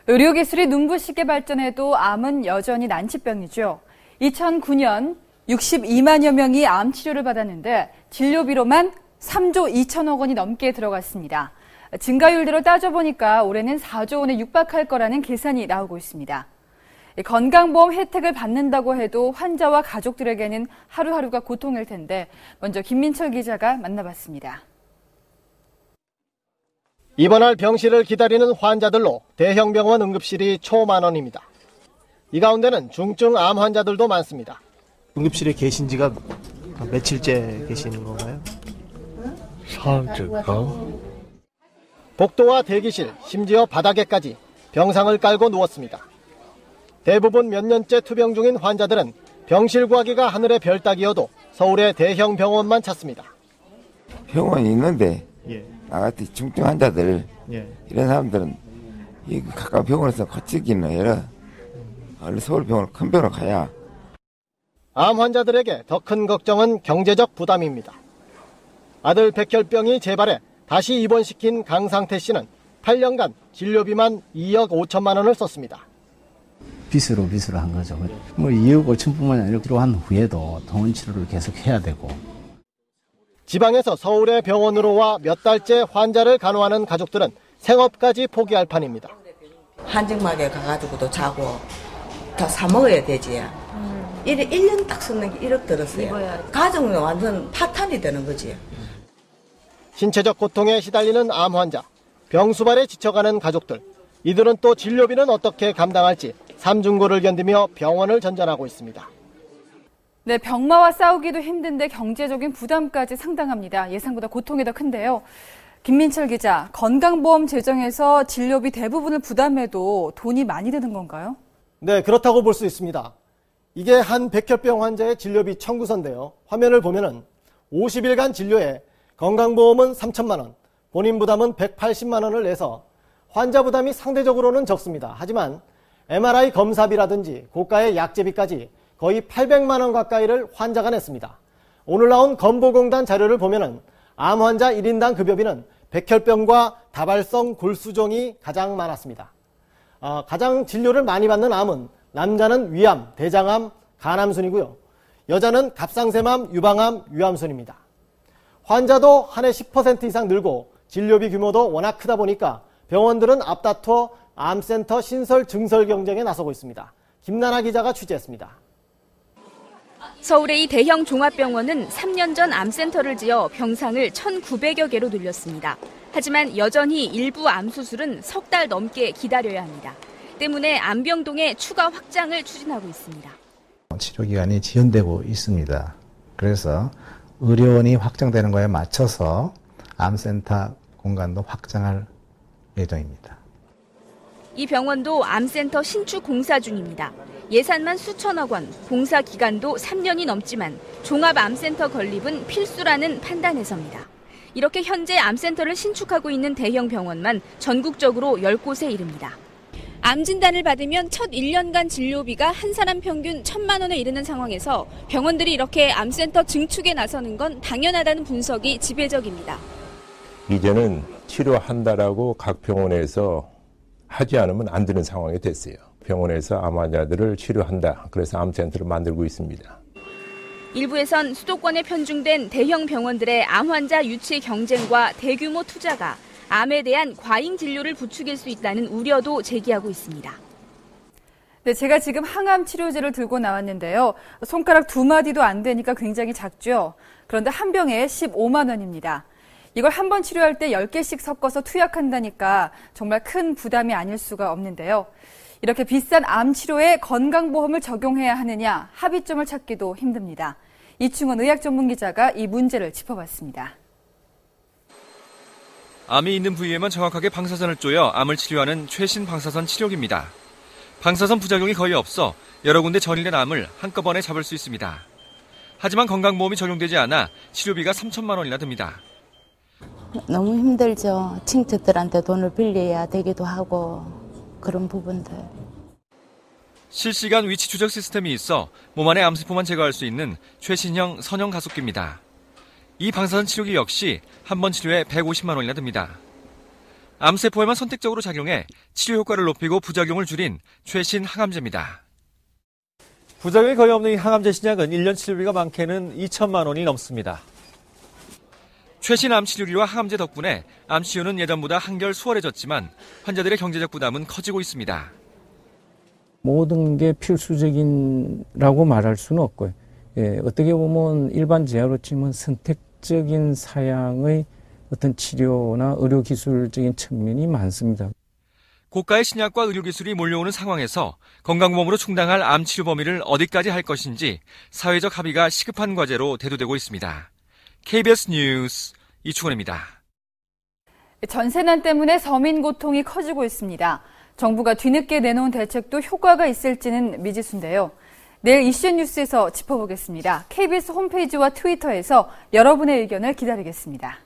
의료기술이 눈부시게 발전해도 암은 여전히 난치병이죠. 2009년 62만여 명이 암 치료를 받았는데 진료비로만 3조 2천억 원이 넘게 들어갔습니다. 증가율대로 따져보니까 올해는 4조 원에 육박할 거라는 계산이 나오고 있습니다. 건강보험 혜택을 받는다고 해도 환자와 가족들에게는 하루하루가 고통일 텐데 먼저 김민철 기자가 만나봤습니다. 입원할 병실을 기다리는 환자들로 대형 병원 응급실이 초만원입니다. 이 가운데는 중증 암 환자들도 많습니다. 응급실에 계신 지가 며칠째 계시는 건가요? 사흘째인가? 복도와 대기실, 심지어 바닥에까지 병상을 깔고 누웠습니다. 대부분 몇 년째 투병 중인 환자들은 병실 구하기가 하늘의 별 따기여도 서울의 대형 병원만 찾습니다. 병원이 있는데 예. 나같이 중증 환자들 이런 사람들은 이 가까운 병원에서 거치기는 해라. 얼른 서울병원 큰 병원으로 가야. 암 환자들에게 더 큰 걱정은 경제적 부담입니다. 아들 백혈병이 재발해 다시 입원시킨 강상태 씨는 8년간 진료비만 2억 5천만 원을 썼습니다. 빚으로 한 거죠. 2억 5천뿐만 아니라 필요한 후에도 통원 치료를 계속 해야 되고. 지방에서 서울의 병원으로 와 몇 달째 환자를 간호하는 가족들은 생업까지 포기할 판입니다. 한증막에 가가지고도 자고 더 사 먹어야 되지. 1년 딱 쓰는 게 1억 들었어요. 가정은 완전 파탄이 되는 거지. 신체적 고통에 시달리는 암 환자, 병수발에 지쳐가는 가족들. 이들은 또 진료비는 어떻게 감당할지 삼중고를 견디며 병원을 전전하고 있습니다. 네, 병마와 싸우기도 힘든데 경제적인 부담까지 상당합니다. 예상보다 고통이 더 큰데요. 김민철 기자, 건강보험 제정에서 진료비 대부분을 부담해도 돈이 많이 드는 건가요? 네, 그렇다고 볼 수 있습니다. 이게 한 백혈병 환자의 진료비 청구서인데요. 화면을 보면은 50일간 진료에 건강보험은 3천만 원, 본인 부담은 180만 원을 내서 환자 부담이 상대적으로는 적습니다. 하지만 MRI 검사비라든지 고가의 약제비까지 거의 800만 원 가까이를 환자가 냈습니다. 오늘 나온 건보공단 자료를 보면은 암 환자 1인당 급여비는 백혈병과 다발성 골수종이 가장 많았습니다. 가장 진료를 많이 받는 암은 남자는 위암, 대장암, 간암 순이고요. 여자는 갑상샘암, 유방암, 유암 순입니다. 환자도 한 해 10% 이상 늘고 진료비 규모도 워낙 크다 보니까 병원들은 앞다퉈 암센터 신설 증설 경쟁에 나서고 있습니다. 김나나 기자가 취재했습니다. 서울의 이 대형 종합병원은 3년 전 암센터를 지어 병상을 1,900여 개로 늘렸습니다. 하지만 여전히 일부 암 수술은 석 달 넘게 기다려야 합니다. 때문에 암병동의 추가 확장을 추진하고 있습니다. 치료기간이 지연되고 있습니다. 그래서 의료원이 확장되는 거에 맞춰서 암센터 공간도 확장할 예정입니다. 이 병원도 암센터 신축 공사 중입니다. 예산만 수천억 원, 공사 기간도 3년이 넘지만 종합암센터 건립은 필수라는 판단에서입니다. 이렇게 현재 암센터를 신축하고 있는 대형 병원만 전국적으로 10곳에 이릅니다. 암 진단을 받으면 첫 1년간 진료비가 한 사람 평균 1,000만 원에 이르는 상황에서 병원들이 이렇게 암센터 증축에 나서는 건 당연하다는 분석이 지배적입니다. 이제는 치료한다라고 각 병원에서 하지 않으면 안 되는 상황이 됐어요. 병원에서 암 환자들을 치료한다. 그래서 암센터를 만들고 있습니다. 일부에선 수도권에 편중된 대형 병원들의 암 환자 유치 경쟁과 대규모 투자가 암에 대한 과잉 진료를 부추길 수 있다는 우려도 제기하고 있습니다. 네, 제가 지금 항암 치료제를 들고 나왔는데요. 손가락 2마디도 안 되니까 굉장히 작죠. 그런데 한 병에 15만 원입니다. 이걸 한 번 치료할 때 10개씩 섞어서 투약한다니까 정말 큰 부담이 아닐 수가 없는데요. 이렇게 비싼 암 치료에 건강보험을 적용해야 하느냐 합의점을 찾기도 힘듭니다. 이충원 의학 전문 기자가 이 문제를 짚어봤습니다. 암이 있는 부위에만 정확하게 방사선을 쪼여 암을 치료하는 최신 방사선 치료기입니다. 방사선 부작용이 거의 없어 여러 군데 전이된 암을 한꺼번에 잡을 수 있습니다. 하지만 건강보험이 적용되지 않아 치료비가 3천만 원이나 듭니다. 너무 힘들죠. 친척들한테 돈을 빌려야 되기도 하고 그런 부분들. 실시간 위치 추적 시스템이 있어 몸 안의 암세포만 제거할 수 있는 최신형 선형 가속기입니다. 이 방사선 치료기 역시 한 번 치료에 150만 원이나 듭니다. 암세포에만 선택적으로 작용해 치료 효과를 높이고 부작용을 줄인 최신 항암제입니다. 부작용이 거의 없는 이 항암제 신약은 1년 치료비가 많게는 2천만 원이 넘습니다. 최신 암 치료기와 항암제 덕분에 암 치료는 예전보다 한결 수월해졌지만 환자들의 경제적 부담은 커지고 있습니다. 모든 게 필수적인라고 말할 수는 없고요. 어떻게 보면 일반 제약으로 치면 선택적인 사양의 어떤 치료나 의료기술적인 측면이 많습니다. 고가의 신약과 의료기술이 몰려오는 상황에서 건강보험으로 충당할 암 치료 범위를 어디까지 할 것인지 사회적 합의가 시급한 과제로 대두되고 있습니다. KBS 뉴스 이충원입니다. 전세난 때문에 서민 고통이 커지고 있습니다. 정부가 뒤늦게 내놓은 대책도 효과가 있을지는 미지수인데요. 내일 이슈 뉴스에서 짚어보겠습니다. KBS 홈페이지와 트위터에서 여러분의 의견을 기다리겠습니다.